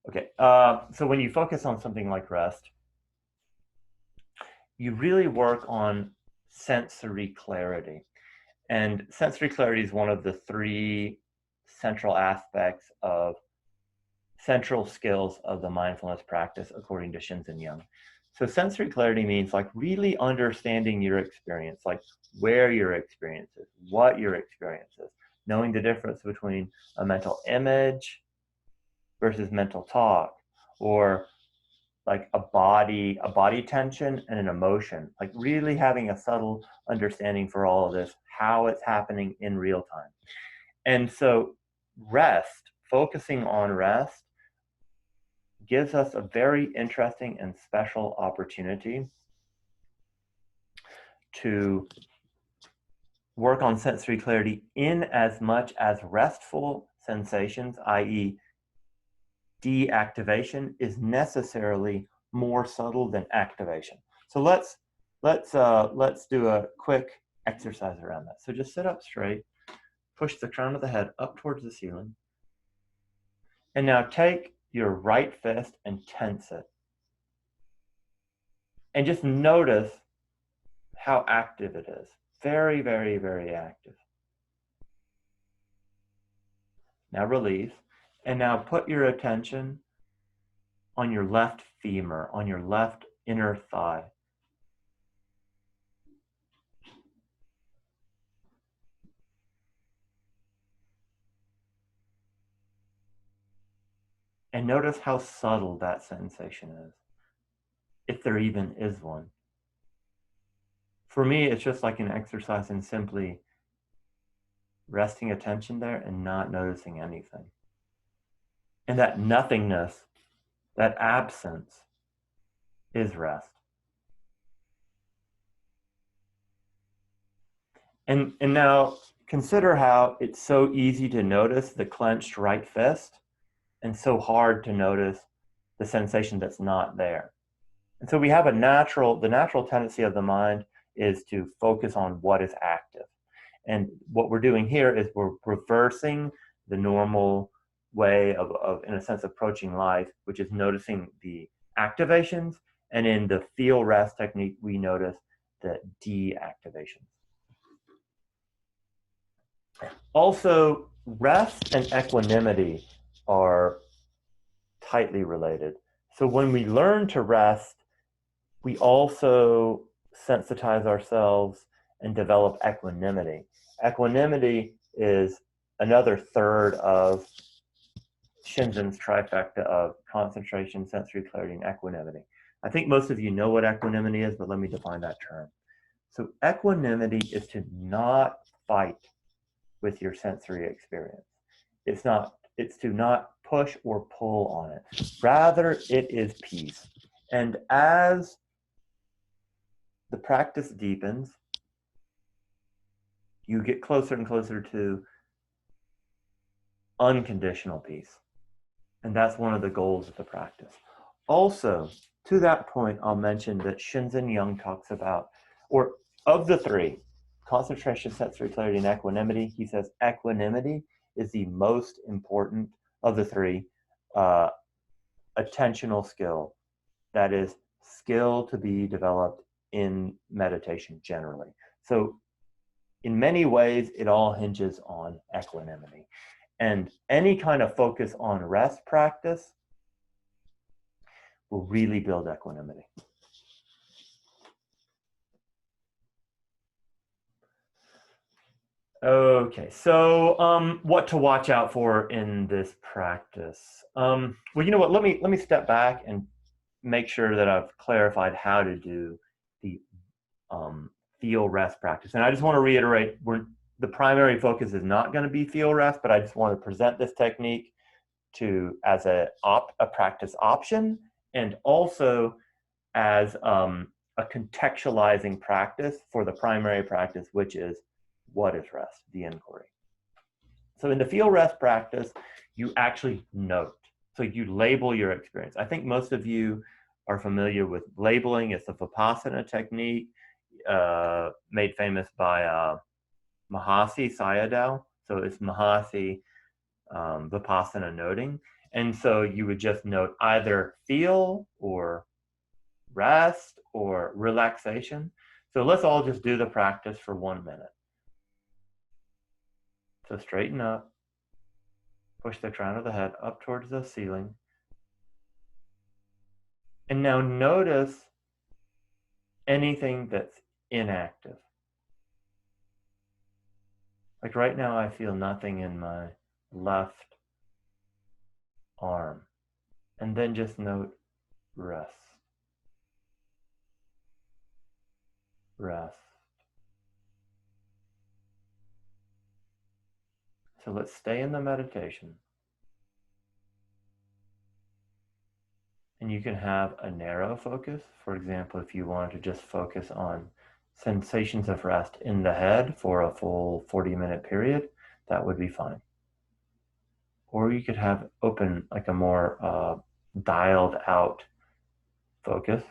Okay, so when you focus on something like rest, you really work on sensory clarity. And sensory clarity is one of the three central aspects of central skills of the mindfulness practice, according to Shinzen Young. So sensory clarity means like really understanding your experience, like where your experience is, what your experience is, knowing the difference between a mental image versus mental talk, or like a body tension and an emotion, like really having a subtle understanding for all of this, how it's happening in real time. And so rest, focusing on rest, gives us a very interesting and special opportunity to work on sensory clarity in as much as restful sensations, i.e. deactivation, is necessarily more subtle than activation. So let's do a quick exercise around that. So just sit up straight, push the crown of the head up towards the ceiling, and now take your right fist and tense it. And just notice how active it is. Very, very, very active. Now release. And now put your attention on your left femur, on your left inner thigh. And notice how subtle that sensation is, if there even is one. For me, it's just like an exercise in simply resting attention there and not noticing anything. And that nothingness, that absence, is rest. And now consider how it's so easy to notice the clenched right fist and so hard to notice the sensation that's not there. And so we have the natural tendency of the mind is to focus on what is active. And what we're doing here is we're reversing the normal way of in a sense, approaching life, which is noticing the activations. And in the feel rest technique, we notice the deactivations. Also, rest and equanimity are tightly related. So when we learn to rest, we also sensitize ourselves and develop equanimity. Equanimity is another third of Shinzen's trifecta of concentration, sensory clarity, and equanimity. I think most of you know what equanimity is, but let me define that term. So equanimity is to not fight with your sensory experience. It's to not push or pull on it. Rather, it is peace. And as the practice deepens, you get closer and closer to unconditional peace. And that's one of the goals of the practice. Also, to that point, I'll mention that Shinzen Young talks about, or of the three, concentration, sensory clarity, and equanimity, he says equanimity is the most important of the three attentional skill. That is skill to be developed in meditation generally. So in many ways, it all hinges on equanimity. And any kind of focus on rest practice will really build equanimity. Okay, so what to watch out for in this practice? Well, you know what? Let me step back and make sure that I've clarified how to do the feel rest practice. And I just want to reiterate, the primary focus is not going to be feel rest, but I just want to present this technique as a practice option, and also as a contextualizing practice for the primary practice, which is what is rest, the inquiry. So in the feel rest practice, you actually note. So you label your experience. I think most of you are familiar with labeling. It's the Vipassana technique made famous by Mahasi Sayadaw. So it's Mahasi Vipassana noting. And so you would just note either feel or rest or relaxation. So let's all just do the practice for 1 minute. So straighten up, push the crown of the head up towards the ceiling. And now notice anything that's inactive. Like right now, I feel nothing in my left arm. And then just note rest. Rest. So let's stay in the meditation. And you can have a narrow focus. For example, if you wanted to just focus on sensations of rest in the head for a full 40-minute period, that would be fine. Or you could have open, like a more dialed out focus.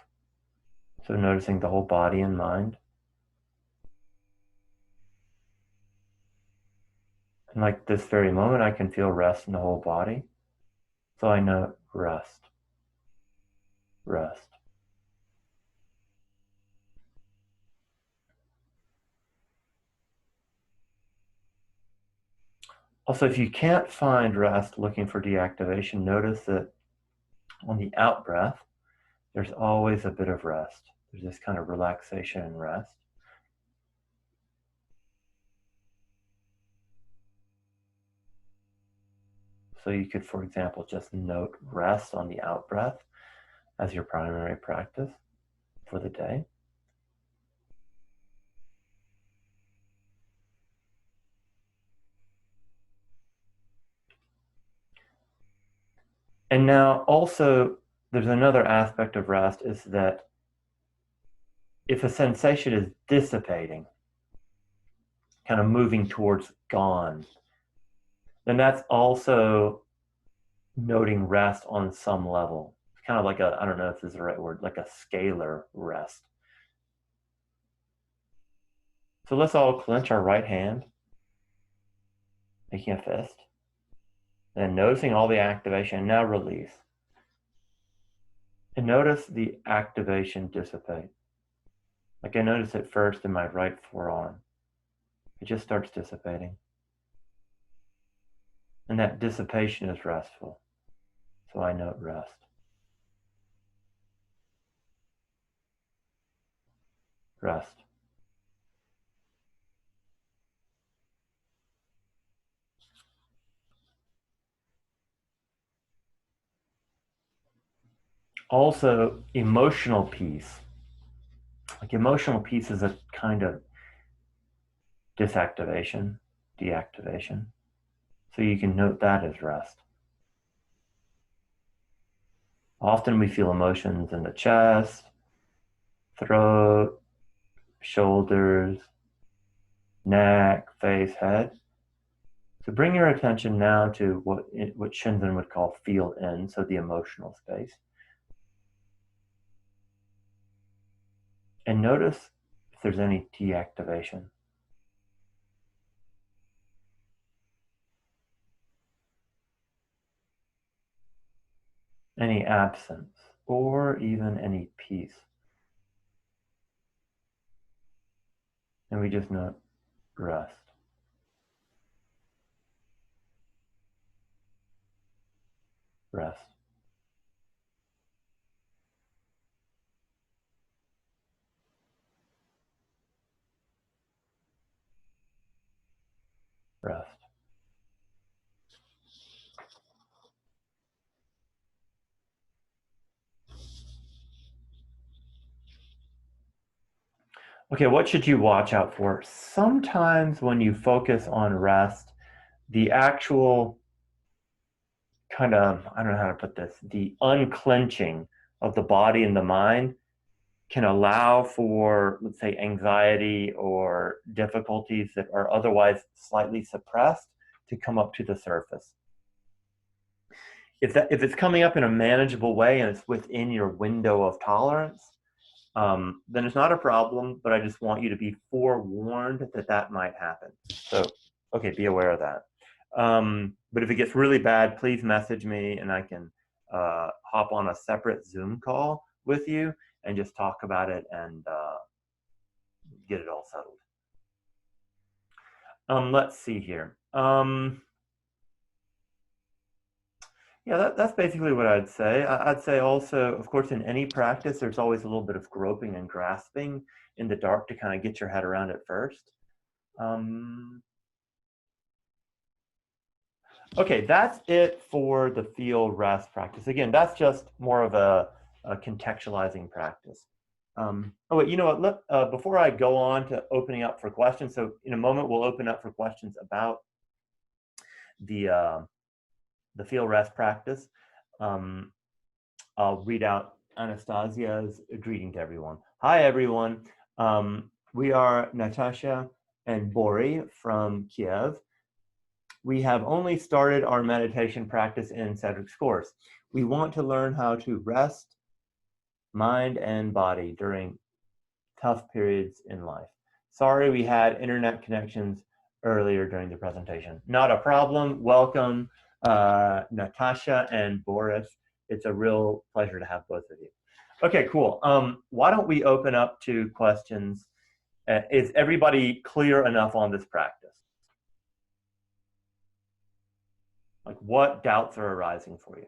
So noticing the whole body and mind. And like this very moment, I can feel rest in the whole body. So I know rest. Rest. Also, if you can't find rest looking for deactivation, notice that on the out breath, there's always a bit of rest. There's this kind of relaxation and rest. So you could, for example, just note rest on the out breath as your primary practice for the day. And now also, there's another aspect of rest is that if a sensation is dissipating, kind of moving towards gone, then that's also noting rest on some level. It's kind of like a, I don't know if this is the right word, like a scalar rest. So let's all clench our right hand, making a fist. Then noticing all the activation, now release. And notice the activation dissipate. Like I notice it first in my right forearm. It just starts dissipating. And that dissipation is restful. So I note rest. Rest. Also, emotional peace. Like emotional peace is a kind of disactivation, deactivation. So you can note that as rest. Often we feel emotions in the chest, throat, shoulders, neck, face, head. So bring your attention now to what Shinzen would call feel in, so the emotional space. And notice if there's any deactivation. Any absence, or even any peace. And we just note rest. Rest. Rest. Okay, what should you watch out for? Sometimes when you focus on rest, the actual kind of, I don't know how to put this, the unclenching of the body and the mind can allow for, let's say, anxiety or difficulties that are otherwise slightly suppressed to come up to the surface. If it's coming up in a manageable way and it's within your window of tolerance, then it's not a problem, but I just want you to be forewarned that that might happen. So, okay, be aware of that. But if it gets really bad, please message me and I can hop on a separate Zoom call with you and just talk about it and get it all settled. Let's see here. Yeah, that's basically what I'd say. I'd say also, of course, in any practice, there's always a little bit of groping and grasping in the dark to kind of get your head around it first. Okay, that's it for the feel rest practice. Again, that's just more of a contextualizing practice. Oh, wait, you know what? Before I go on to opening up for questions, so in a moment we'll open up for questions about the feel rest practice. I'll read out Anastasia's greeting to everyone. Hi, everyone. We are Natasha and Bori from Kiev. We have only started our meditation practice in Cedric's course. We want to learn how to rest mind and body during tough periods in life. Sorry we had internet connections earlier during the presentation. Not a problem. Welcome, Natasha and Boris. It's a real pleasure to have both of you. Okay, cool. Why don't we open up to questions? Is everybody clear enough on this practice? Like, what doubts are arising for you?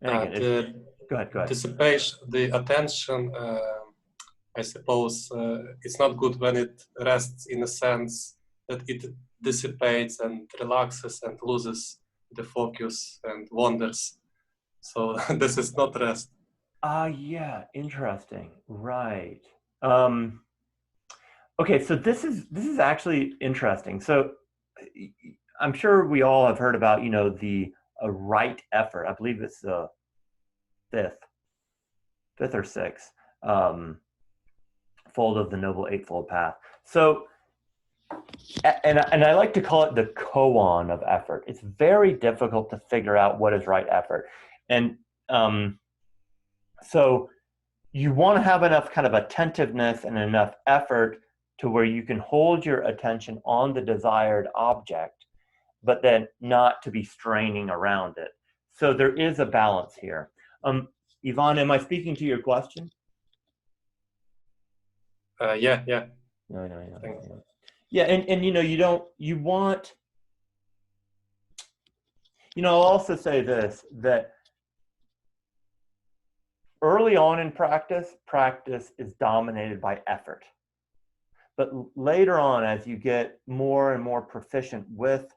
And again, go ahead. Dissipation, the attention, I suppose it's not good when it rests in a sense that it dissipates and relaxes and loses the focus and wanders. So this is not rest. Yeah, interesting. Right. Okay, so this is actually interesting. So I'm sure we all have heard about, you know, the right effort. I believe it's the fifth or sixth fold of the Noble Eightfold Path. So, and I like to call it the koan of effort. It's very difficult to figure out what is right effort. And so you want to have enough kind of attentiveness and enough effort to where you can hold your attention on the desired object, but then not to be straining around it. So there is a balance here. Ivan, am I speaking to your question? Yeah. No. Yeah, and you know, you want, you know, I'll also say this, that early on in practice is dominated by effort. But later on, as you get more and more proficient with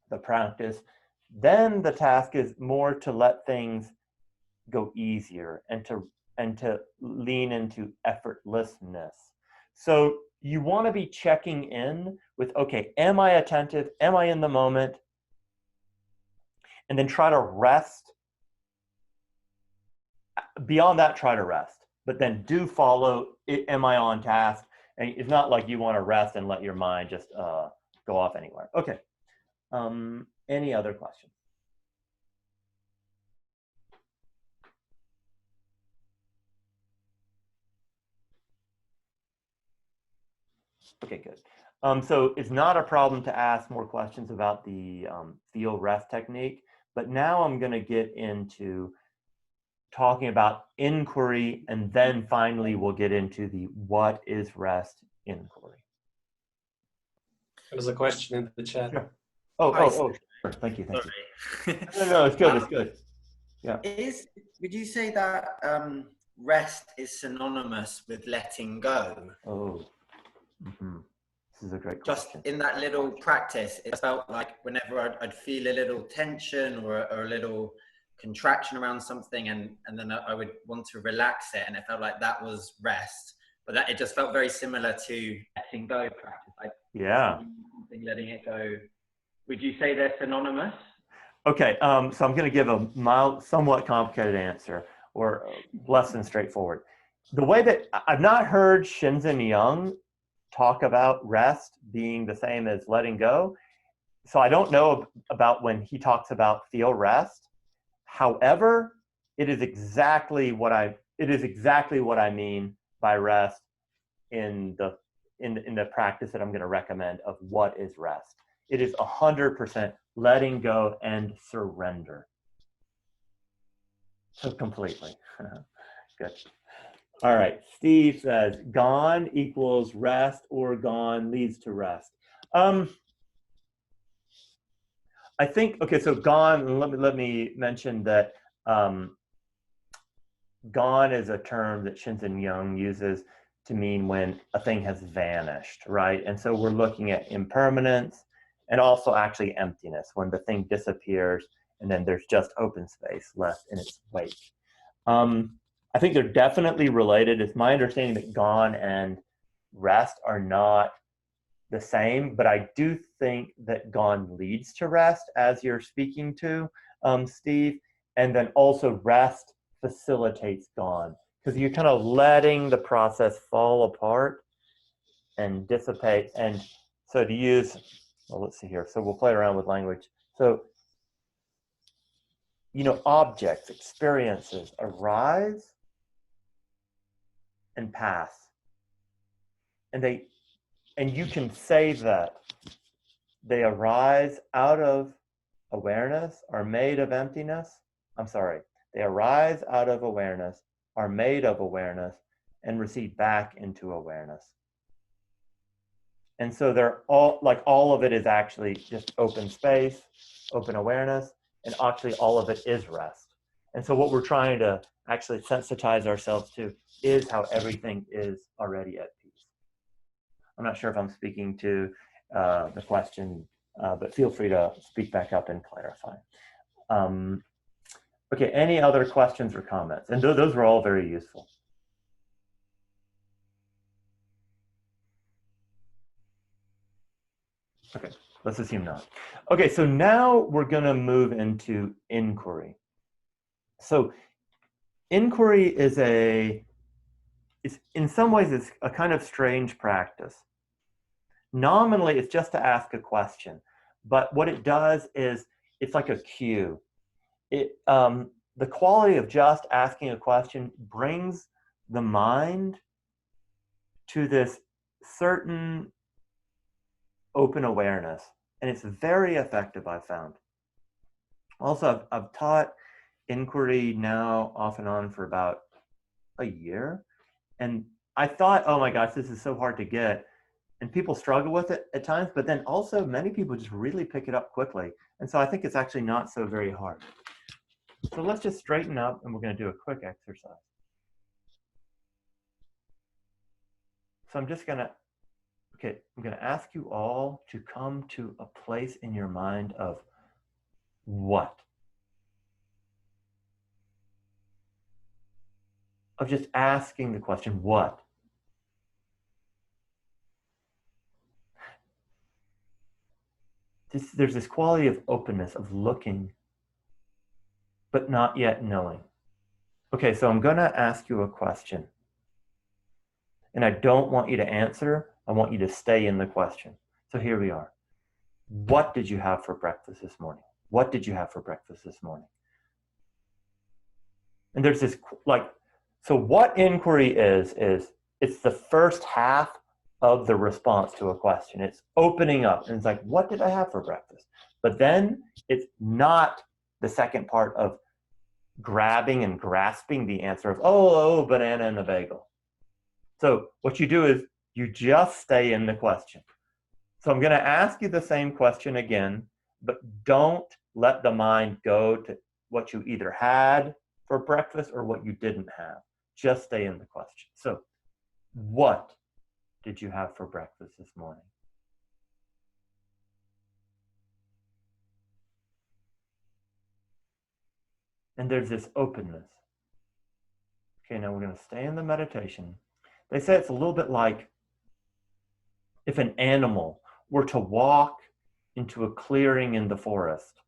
the practice, then the task is more to let things go easier and to lean into effortlessness. So you want to be checking in with, okay, am I attentive? Am I in the moment? And then try to rest. Beyond that, try to rest. But then do follow, am I on task? And it's not like you want to rest and let your mind just go off anywhere. Okay. Any other questions? Okay, good. So it's not a problem to ask more questions about the feel rest technique, but now I'm going to get into talking about inquiry, and then finally we'll get into the what is rest inquiry. There's a question in the chat. Sure. Oh, sure. Thank you. No, it's good. It's good. Yeah. Would you say that rest is synonymous with letting go? Oh. This is a great question. Just in that little practice, it felt like whenever I'd feel a little tension or a little contraction around something, and then I would want to relax it, and it felt like that was rest. But that it just felt very similar to letting go practice. Like letting it go. Would you say they're synonymous? Okay, so I'm going to give a mild, somewhat complicated answer, or less than straightforward. The way that I've not heard Shinzen Young talk about rest being the same as letting go. So I don't know about when he talks about feel rest. However, it is exactly what I mean by rest in the practice that I'm going to recommend of what is rest. It is 100% letting go and surrender. So completely. Good. All right. Steve says, gone equals rest or gone leads to rest. I think, okay, so gone, let me mention that gone is a term that Shinzen Young uses to mean when a thing has vanished, right? And so we're looking at impermanence and also actually emptiness, when the thing disappears and then there's just open space left in its wake. I think they're definitely related. It's my understanding that gone and rest are not the same, but I do think that gone leads to rest, as you're speaking to, Steve, and then also rest facilitates gone, because you're kind of letting the process fall apart and dissipate. And so to use, well, let's see here. So we'll play around with language. So, you know, objects, experiences arise and pass. And you can say that they arise out of awareness, are made of emptiness. I'm sorry. They arise out of awareness, are made of awareness, and recede back into awareness. And so they're all of it is actually just open space, open awareness, and actually all of it is rest. And so what we're trying to actually sensitize ourselves to is how everything is already at peace. I'm not sure if I'm speaking to the question, but feel free to speak back up and clarify. Okay, any other questions or comments? And those were all very useful. Okay, let's assume not. Okay, so now we're going to move into inquiry. So inquiry is in some ways, it's a kind of strange practice. Nominally, it's just to ask a question. But what it does is it's like a cue. The quality of just asking a question brings the mind to this certain open awareness, and it's very effective, I've found. Also, I've taught inquiry now off and on for about a year, and I thought, oh my gosh, this is so hard to get, and people struggle with it at times, but then also many people just really pick it up quickly, and so I think it's actually not so very hard. So let's just straighten up, and we're going to do a quick exercise. So I'm going to ask you all to come to a place in your mind of what? Of just asking the question, what? There's this quality of openness, of looking, but not yet knowing. Okay, so I'm going to ask you a question. And I don't want you to answer. I want you to stay in the question. So here we are. What did you have for breakfast this morning? What did you have for breakfast this morning? And there's this, so what inquiry is it's the first half of the response to a question. It's opening up, and it's like, what did I have for breakfast? But then it's not the second part of grabbing and grasping the answer of, oh, banana and a bagel. So what you do is you just stay in the question. So I'm going to ask you the same question again, but don't let the mind go to what you either had for breakfast or what you didn't have. Just stay in the question. So what did you have for breakfast this morning? And there's this openness. Okay, now we're going to stay in the meditation. They say it's a little bit like if an animal were to walk into a clearing in the forest,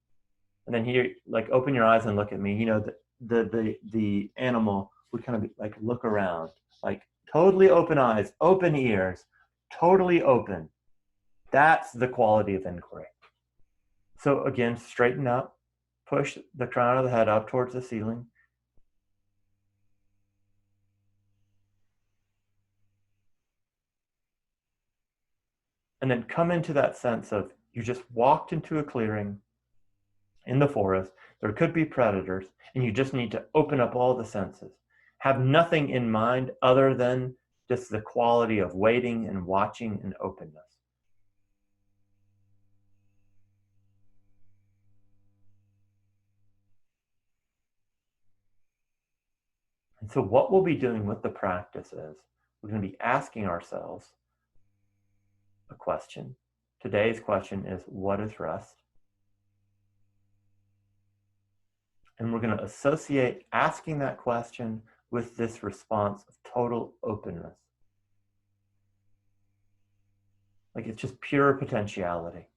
and then here, like, open your eyes and look at me. You know, the animal would kind of like look around, like totally open eyes, open ears, totally open. That's the quality of inquiry. So again, straighten up, push the crown of the head up towards the ceiling. And then come into that sense of you just walked into a clearing in the forest. There could be predators, and you just need to open up all the senses. Have nothing in mind other than just the quality of waiting and watching and openness. And so what we'll be doing with the practice is we're going to be asking ourselves a question. Today's question is, what is rest? And we're going to associate asking that question with this response of total openness. Like it's just pure potentiality.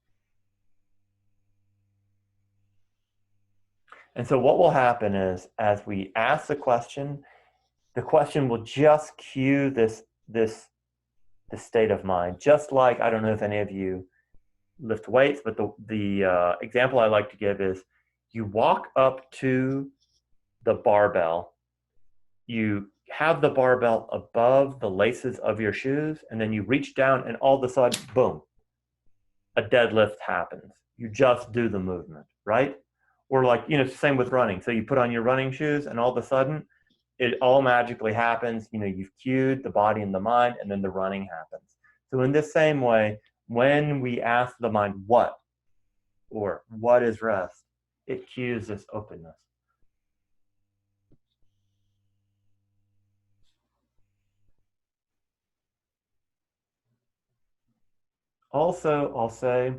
And so what will happen is, as we ask the question will just cue this state of mind. Just like, I don't know if any of you lift weights, but the example I like to give is you walk up to the barbell, you have the barbell above the laces of your shoes, and then you reach down and all of a sudden, boom, a deadlift happens. You just do the movement, right? Or like, it's the same with running. So you put on your running shoes and all of a sudden it all magically happens. You've cued the body and the mind, and then the running happens. So in this same way, when we ask the mind what, or what is rest, it cues this openness. Also, I'll say,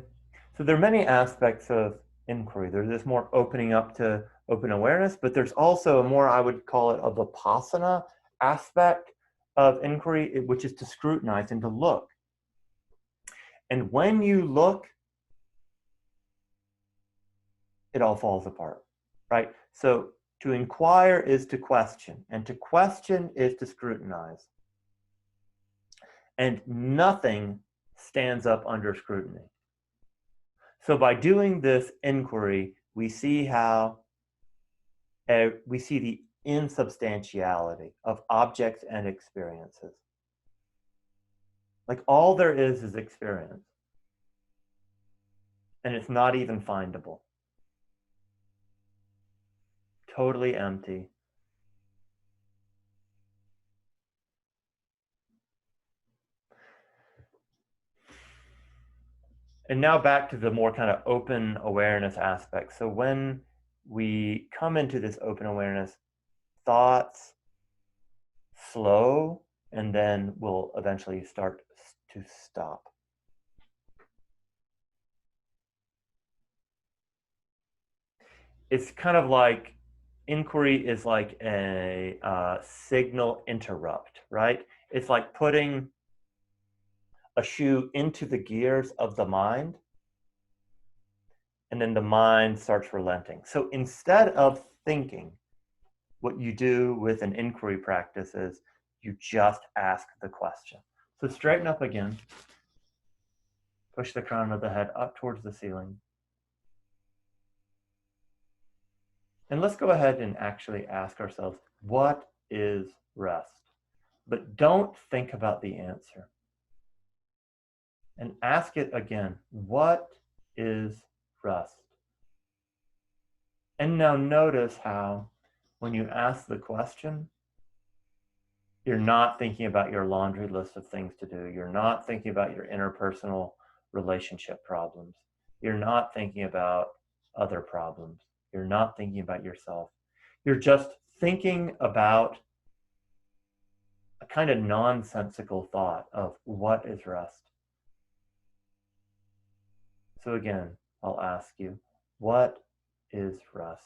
so there are many aspects of inquiry. There's this more opening up to open awareness, but there's also a more, I would call it, a vipassana aspect of inquiry, which is to scrutinize and to look. And when you look, it all falls apart, right? So to inquire is to question, and to question is to scrutinize. And nothing stands up under scrutiny. So by doing this inquiry, we see how we see the insubstantiality of objects and experiences. Like all there is experience. And it's not even findable. Totally empty. And now back to the more kind of open awareness aspect. So when we come into this open awareness, thoughts slow and then will eventually start to stop. It's kind of like inquiry is like a signal interrupt, right? It's like putting a shoe into the gears of the mind, and then the mind starts relenting. So instead of thinking, what you do with an inquiry practice is you just ask the question. So straighten up again. Push the crown of the head up towards the ceiling. And let's go ahead and actually ask ourselves, what is rest? But don't think about the answer. And ask it again, what is rest? And now notice how when you ask the question, you're not thinking about your laundry list of things to do. You're not thinking about your interpersonal relationship problems. You're not thinking about other problems. You're not thinking about yourself. You're just thinking about a kind of nonsensical thought of what is rest. So again, I'll ask you, what is rest?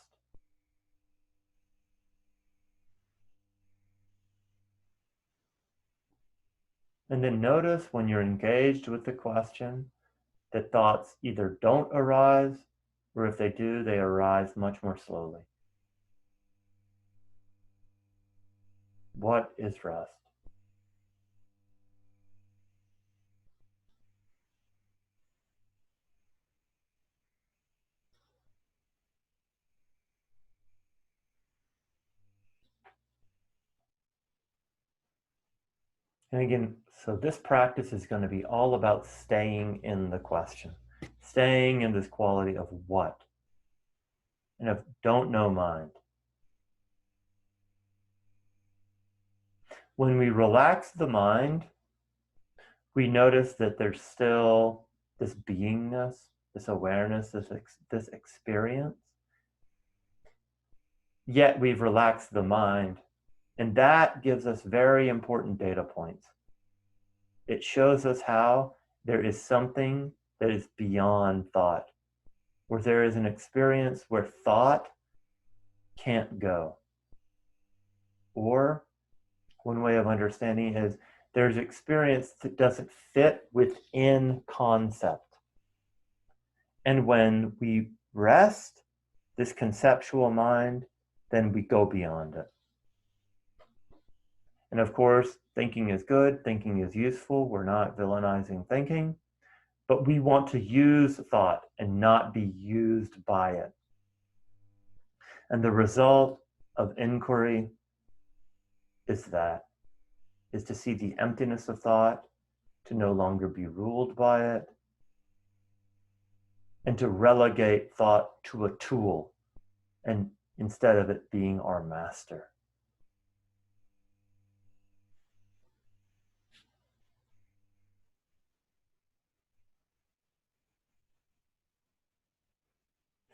And then notice when you're engaged with the question that thoughts either don't arise, or if they do, they arise much more slowly. What is rest? And again, so this practice is going to be all about staying in the question, staying in this quality of what, and of don't know mind. When we relax the mind, we notice that there's still this beingness, this awareness, this experience. Yet we've relaxed the mind, and that gives us very important data points. It shows us how there is something that is beyond thought, where there is an experience where thought can't go. Or one way of understanding is there's experience that doesn't fit within concept. And when we rest this conceptual mind, then we go beyond it. And of course, thinking is good, thinking is useful. We're not villainizing thinking, but we want to use thought and not be used by it. And the result of inquiry is to see the emptiness of thought, to no longer be ruled by it, and to relegate thought to a tool, and instead of it being our master.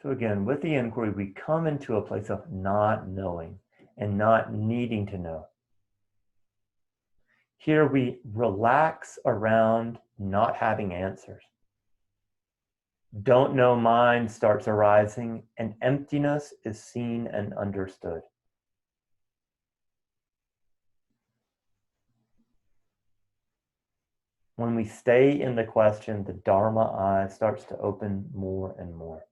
So again, with the inquiry, we come into a place of not knowing and not needing to know. Here we relax around not having answers. Don't know mind starts arising, and emptiness is seen and understood. When we stay in the question, the Dharma eye starts to open more and more.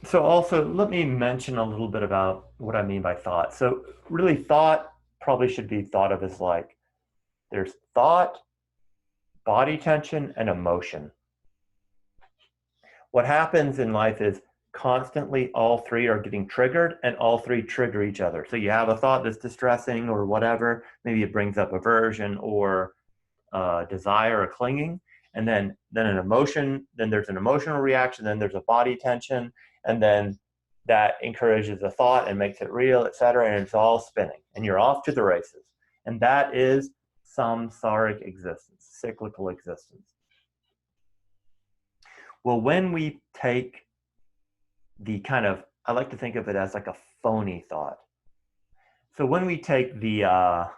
So also, let me mention a little bit about what I mean by thought. So really, thought probably should be thought of as like, there's thought, body tension, and emotion. What happens in life is constantly all three are getting triggered, and all three trigger each other. So you have a thought that's distressing or whatever, maybe it brings up aversion or desire or clinging, and then an emotion, then there's an emotional reaction, then there's a body tension, and then that encourages a thought and makes it real, etc., and it's all spinning, and you're off to the races. And that is samsaric existence, cyclical existence. Well, when we take the kind of, I like to think of it as like a phony thought. So when we take the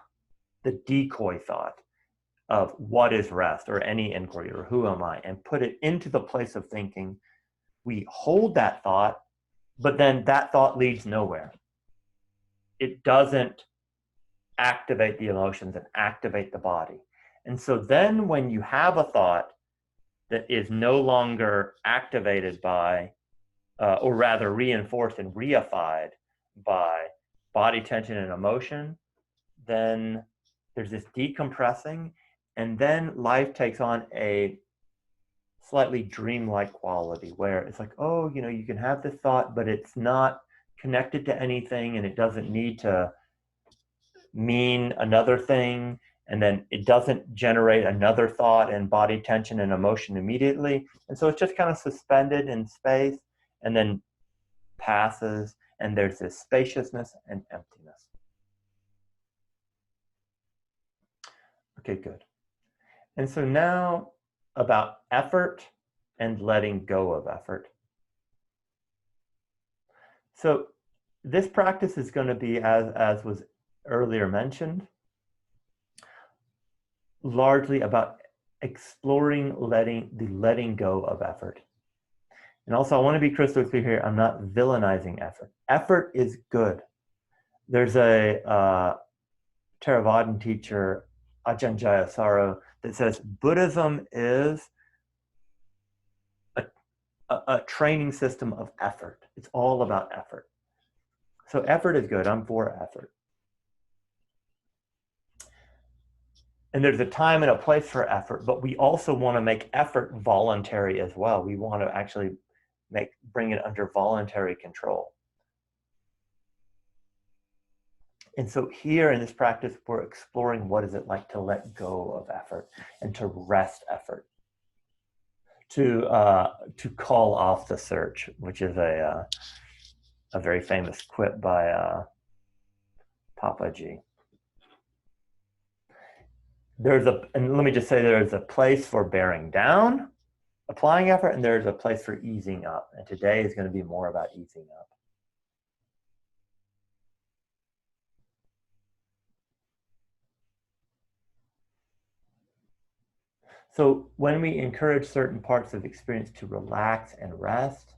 decoy thought of what is rest or any inquiry or who am I and put it into the place of thinking, we hold that thought, but then that thought leads nowhere. It doesn't activate the emotions and activate the body. And so then when you have a thought that is no longer activated by, or rather reinforced and reified by body tension and emotion, then there's this decompressing, and then life takes on a slightly dreamlike quality where it's like, oh, you know, you can have this thought, but it's not connected to anything, and it doesn't need to mean another thing, and then it doesn't generate another thought and body tension and emotion immediately. And so it's just kind of suspended in space and then passes, and there's this spaciousness and emptiness. Okay, good. And so now about effort and letting go of effort. So this practice is going to be, as was earlier mentioned, largely about exploring letting go of effort. And also, I want to be crystal clear here, I'm not villainizing effort. Effort is good. There's a Theravadan teacher, Ajahn Jayasaro, that says Buddhism is a training system of effort. It's all about effort. So effort is good. I'm for effort. And there's a time and a place for effort, but we also want to make effort voluntary as well. We want to actually bring it under voluntary control. And so here in this practice, we're exploring what is it like to let go of effort and to rest effort, to call off the search, which is a very famous quip by Papaji. And let me just say, there's a place for bearing down, applying effort, and there's a place for easing up. And today is going to be more about easing up. So when we encourage certain parts of experience to relax and rest,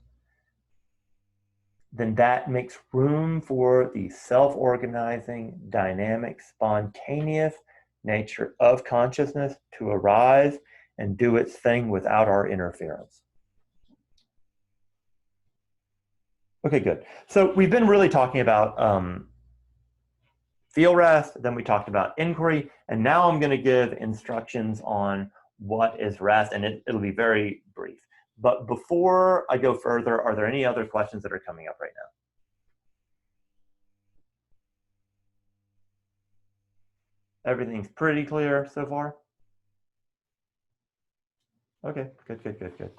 then that makes room for the self-organizing, dynamic, spontaneous nature of consciousness to arise and do its thing without our interference. Okay, good. So we've been really talking about feel rest, then we talked about inquiry, and now I'm going to give instructions on what is rest, and it'll be very brief. But before I go further, are there any other questions that are coming up right now? Everything's pretty clear so far? Okay, good.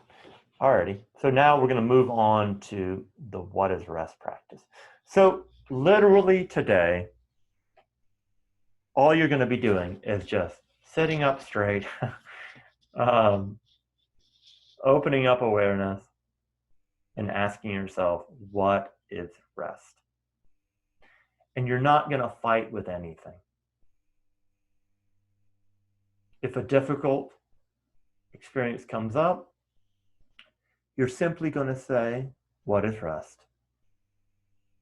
Alrighty, so now we're going to move on to the what is rest practice. So literally today, all you're going to be doing is just sitting up straight, opening up awareness, and asking yourself, what is rest? And you're not going to fight with anything. If a difficult experience comes up, you're simply going to say, what is rest?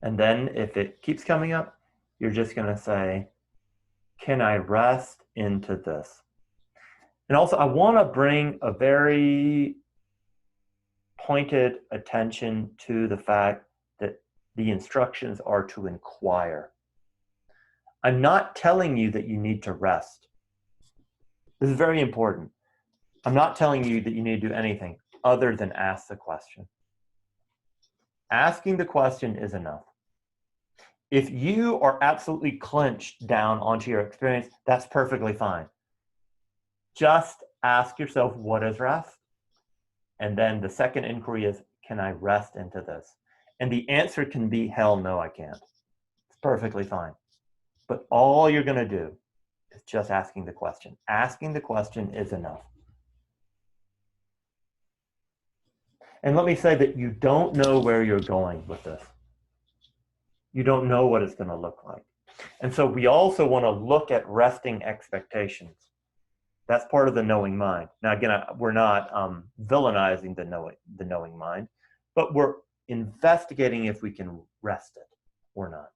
And then if it keeps coming up, you're just going to say, can I rest into this? And also, I want to bring a very pointed attention to the fact that the instructions are to inquire. I'm not telling you that you need to rest. This is very important. I'm not telling you that you need to do anything other than ask the question. Asking the question is enough. If you are absolutely clenched down onto your experience, that's perfectly fine. Just ask yourself, what is rest? And then the second inquiry is, can I rest into this? And the answer can be, hell no, I can't. It's perfectly fine. But all you're going to do is just asking the question. Asking the question is enough. And let me say that you don't know where you're going with this. You don't know what it's going to look like. And so we also want to look at resting expectations. That's part of the knowing mind. Now, again, we're not villainizing the knowing mind, but we're investigating if we can rest it or not.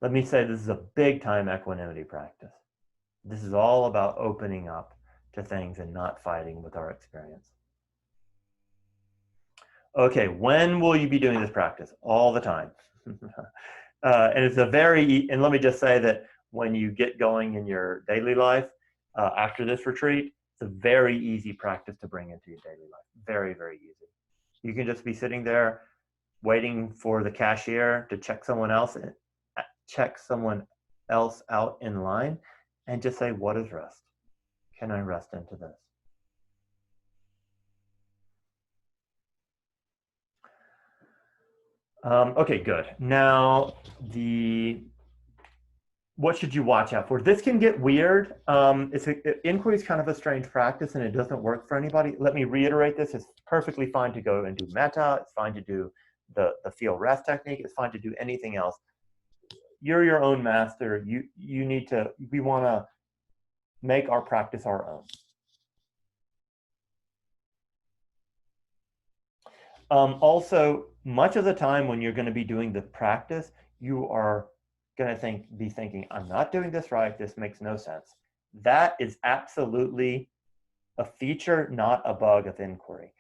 Let me say this is a big time equanimity practice. This is all about opening up to things and not fighting with our experience. Okay, when will you be doing this practice? All the time. And it's and let me just say that when you get going in your daily life, after this retreat, it's a very easy practice to bring into your daily life. Very, very easy. You can just be sitting there waiting for the cashier to check someone else out in line and just say, what is rest? Can I rest into this? Okay, good. Now, what should you watch out for? This can get weird. Inquiry is kind of a strange practice and it doesn't work for anybody. Let me reiterate this. It's perfectly fine to go and do metta. It's fine to do the feel rest technique. It's fine to do anything else. You're your own master. We want to make our practice our own. Also, much of the time when you're going to be doing the practice, you are going to be thinking, I'm not doing this right. This makes no sense. That is absolutely a feature, not a bug of inquiry.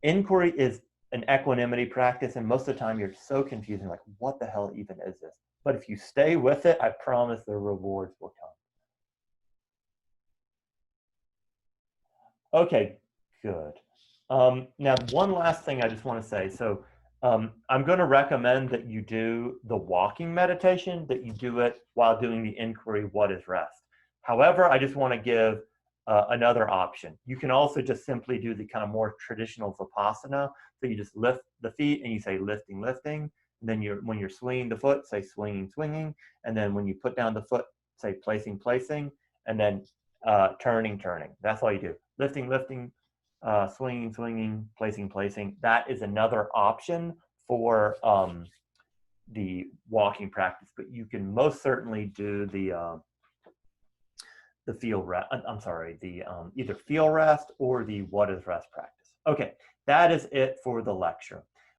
Inquiry is an equanimity practice, and most of the time you're so confused, like, what the hell even is this? But if you stay with it, I promise the rewards will come. Okay, good. Now, one last thing I just want to say. So I'm going to recommend that you do the walking meditation, that you do it while doing the inquiry, what is rest? However, I just want to give another option. You can also just simply do the kind of more traditional Vipassana. So you just lift the feet and you say lifting, lifting. And then when you're swinging the foot, say swinging, swinging. And then when you put down the foot, say placing, placing. And then turning, turning. That's all you do. Lifting, lifting, swinging, swinging, placing, placing. That is another option for the walking practice, but you can most certainly do the feel rest. I'm sorry, the either feel rest or the what is rest practice. Okay, that is it for the lecture.